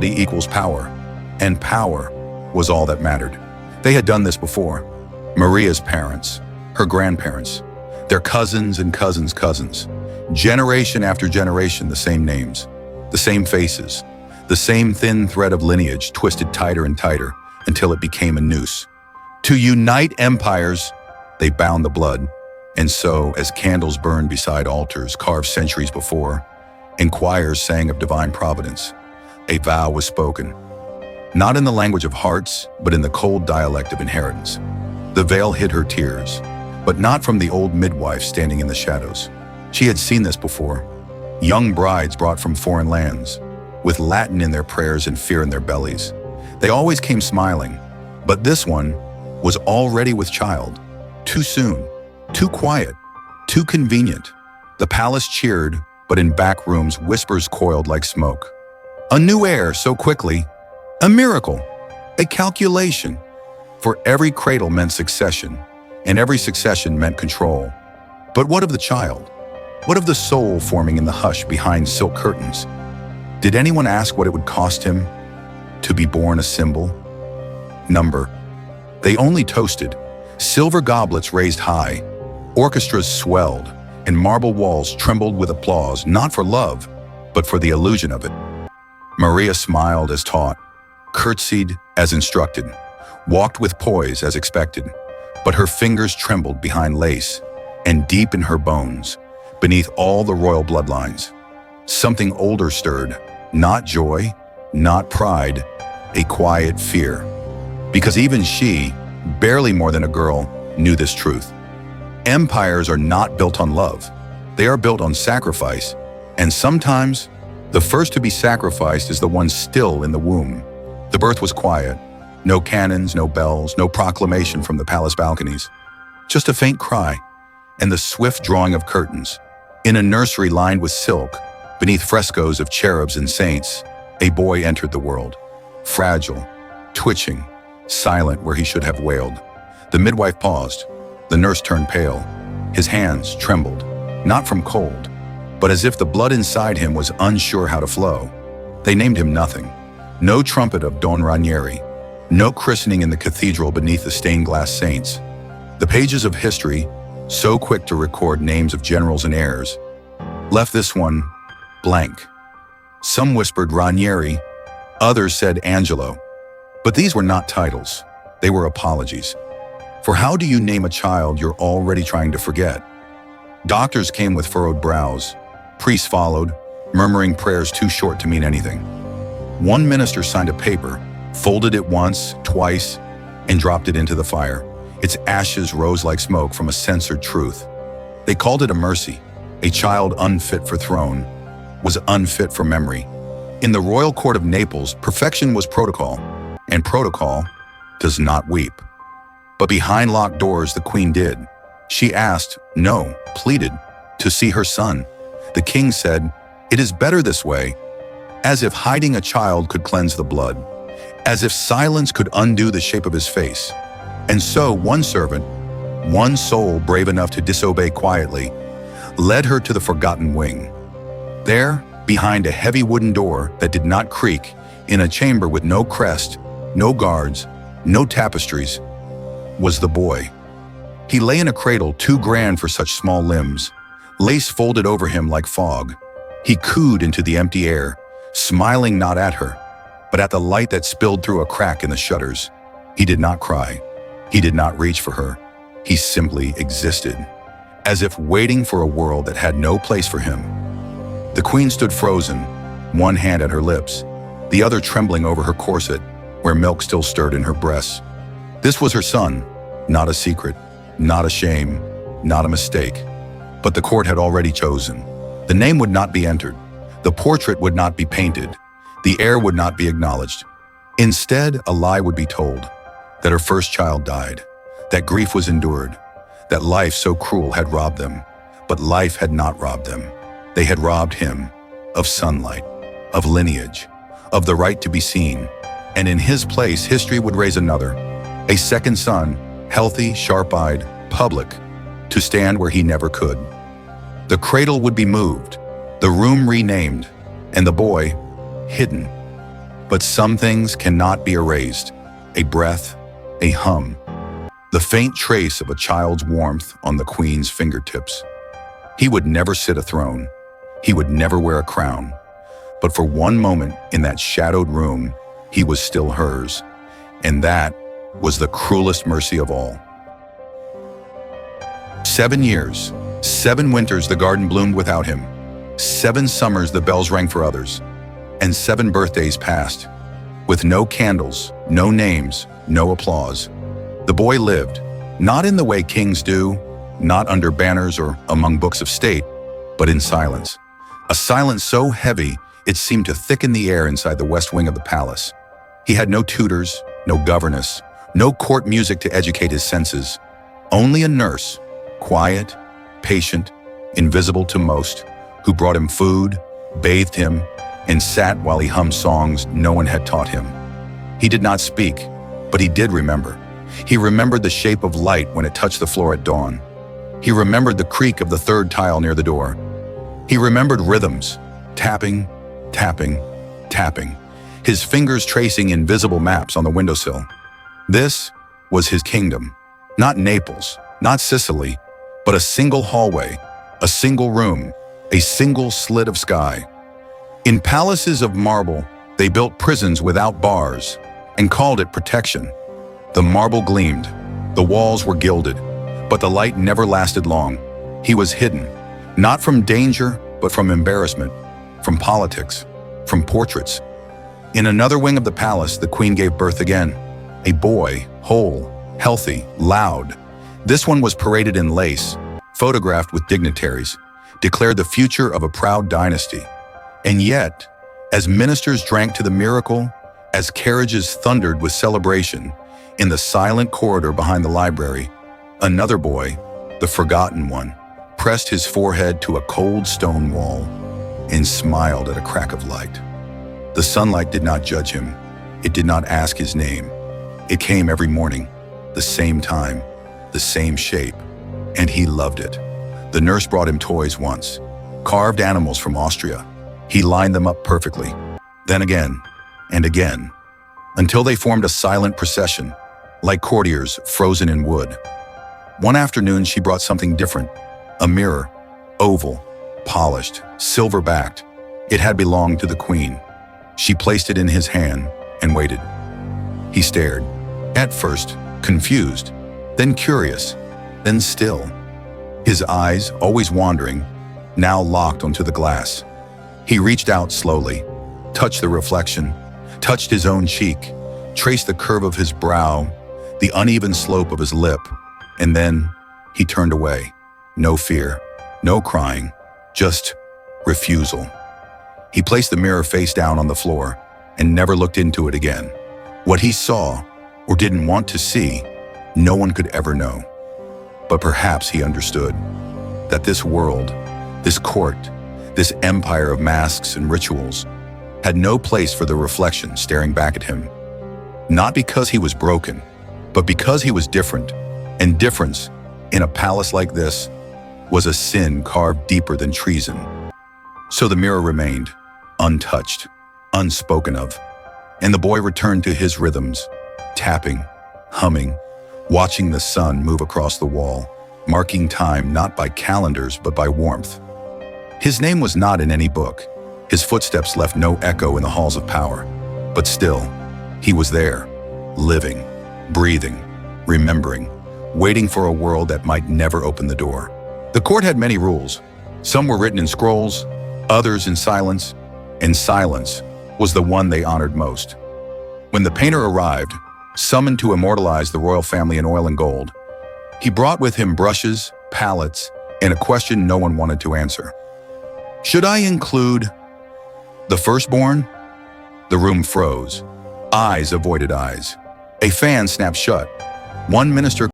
equals power, and power was all that mattered. They had done this before. Maria's parents, her grandparents, their cousins and cousins' cousins. Generation after generation, the same names, the same faces, the same thin thread of lineage twisted tighter and tighter until it became a noose. To unite empires, they bound the blood. And so, as candles burned beside altars carved centuries before, and choirs sang of divine providence, a vow was spoken. Not in the language of hearts, but in the cold dialect of inheritance. The veil hid her tears, but not from the old midwife standing in the shadows. She had seen this before. Young brides brought from foreign lands, with Latin in their prayers and fear in their bellies. They always came smiling, but this one was already with child. Too soon, too quiet, too convenient. The palace cheered, but in back rooms whispers coiled like smoke. A new heir so quickly, a miracle, a calculation. For every cradle meant succession, and every succession meant control. But what of the child? What of the soul forming in the hush behind silk curtains? Did anyone ask what it would cost him to be born a symbol? Number. They only toasted. Silver goblets raised high, orchestras swelled, and marble walls trembled with applause, not for love, but for the illusion of it. Maria smiled as taught, curtsied as instructed, walked with poise as expected, but her fingers trembled behind lace, and deep in her bones, beneath all the royal bloodlines, something older stirred, not joy, not pride, a quiet fear. Because even she, barely more than a girl, knew this truth. Empires are not built on love. They are built on sacrifice, and sometimes the first to be sacrificed is the one still in the womb. The birth was quiet. No cannons, no bells, no proclamation from the palace balconies. Just a faint cry, and the swift drawing of curtains. In a nursery lined with silk, beneath frescoes of cherubs and saints, a boy entered the world. Fragile, twitching, silent where he should have wailed. The midwife paused. The nurse turned pale. His hands trembled, not from cold, but as if the blood inside him was unsure how to flow. They named him nothing. No trumpet of Don Ranieri. No christening in the cathedral beneath the stained glass saints. The pages of history, so quick to record names of generals and heirs, left this one blank. Some whispered Ranieri, others said Angelo. But these were not titles. They were apologies. For how do you name a child you're already trying to forget? Doctors came with furrowed brows. Priests followed, murmuring prayers too short to mean anything. One minister signed a paper, folded it once, twice, and dropped it into the fire. Its ashes rose like smoke from a censored truth. They called it a mercy. A child unfit for throne was unfit for memory. In the royal court of Naples, perfection was protocol, and protocol does not weep. But behind locked doors, the queen did. She asked, no, pleaded, to see her son. The king said, "It is better this way," as if hiding a child could cleanse the blood, as if silence could undo the shape of his face. And so one servant, one soul brave enough to disobey quietly, led her to the forgotten wing. There, behind a heavy wooden door that did not creak, in a chamber with no crest, no guards, no tapestries, was the boy. He lay in a cradle too grand for such small limbs, lace folded over him like fog. He cooed into the empty air, smiling not at her, but at the light that spilled through a crack in the shutters. He did not cry. He did not reach for her. He simply existed, as if waiting for a world that had no place for him. The queen stood frozen, one hand at her lips, the other trembling over her corset, where milk still stirred in her breasts. This was her son, not a secret, not a shame, not a mistake. But the court had already chosen. The name would not be entered. The portrait would not be painted. The heir would not be acknowledged. Instead, a lie would be told, that her first child died, that grief was endured, that life so cruel had robbed them. But life had not robbed them. They had robbed him of sunlight, of lineage, of the right to be seen. And in his place, history would raise another, a second son, healthy, sharp-eyed, public, to stand where he never could. The cradle would be moved, the room renamed, and the boy hidden. But some things cannot be erased. A breath, a hum, the faint trace of a child's warmth on the queen's fingertips. He would never sit a throne. He would never wear a crown. But for one moment in that shadowed room, he was still hers. And that was the cruelest mercy of all. 7 years, 7 winters the garden bloomed without him. 7 summers the bells rang for others. And 7 birthdays passed, with no candles, no names, no applause. The boy lived, not in the way kings do, not under banners or among books of state, but in silence. A silence so heavy it seemed to thicken the air inside the west wing of the palace. He had no tutors, no governess, no court music to educate his senses. Only a nurse, quiet, patient, invisible to most, who brought him food, bathed him, and sat while he hummed songs no one had taught him. He did not speak, but he did remember. He remembered the shape of light when it touched the floor at dawn. He remembered the creak of the 3rd tile near the door. He remembered rhythms, tapping, tapping, tapping, his fingers tracing invisible maps on the windowsill. This was his kingdom, not Naples, not Sicily, but a single hallway, a single room, a single slit of sky. In palaces of marble, they built prisons without bars and called it protection. The marble gleamed, the walls were gilded, but the light never lasted long. He was hidden, not from danger, but from embarrassment, from politics, from portraits. In another wing of the palace, the queen gave birth again. A boy, whole, healthy, loud. This one was paraded in lace, photographed with dignitaries, declared the future of a proud dynasty. And yet, as ministers drank to the miracle, as carriages thundered with celebration, in the silent corridor behind the library, another boy, the forgotten one, pressed his forehead to a cold stone wall and smiled at a crack of light. The sunlight did not judge him. It did not ask his name. It came every morning, the same time, the same shape, and he loved it. The nurse brought him toys once, carved animals from Austria. He lined them up perfectly, then again and again, until they formed a silent procession, like courtiers frozen in wood. One afternoon, she brought something different, a mirror, oval, polished, silver-backed. It had belonged to the queen. She placed it in his hand and waited. He stared, at first confused, then curious, then still. His eyes, always wandering, now locked onto the glass. He reached out slowly, touched the reflection, touched his own cheek, traced the curve of his brow, the uneven slope of his lip, and then he turned away. No fear, no crying, just refusal. He placed the mirror face down on the floor and never looked into it again. What he saw, or didn't want to see, no one could ever know. But perhaps he understood that this world, this court, this empire of masks and rituals, had no place for the reflection staring back at him. Not because he was broken, but because he was different, and difference, in a palace like this, was a sin carved deeper than treason. So the mirror remained, untouched, unspoken of, and the boy returned to his rhythms, tapping, humming, watching the sun move across the wall, marking time not by calendars but by warmth. His name was not in any book. His footsteps left no echo in the halls of power. But still, he was there, living, breathing, remembering, waiting for a world that might never open the door. The court had many rules. Some were written in scrolls, others in silence, and silence was the one they honored most. When the painter arrived, summoned to immortalize the royal family in oil and gold, he brought with him brushes, palettes, and a question no one wanted to answer. Should I include the firstborn? The room froze. Eyes avoided eyes. A fan snapped shut. One minister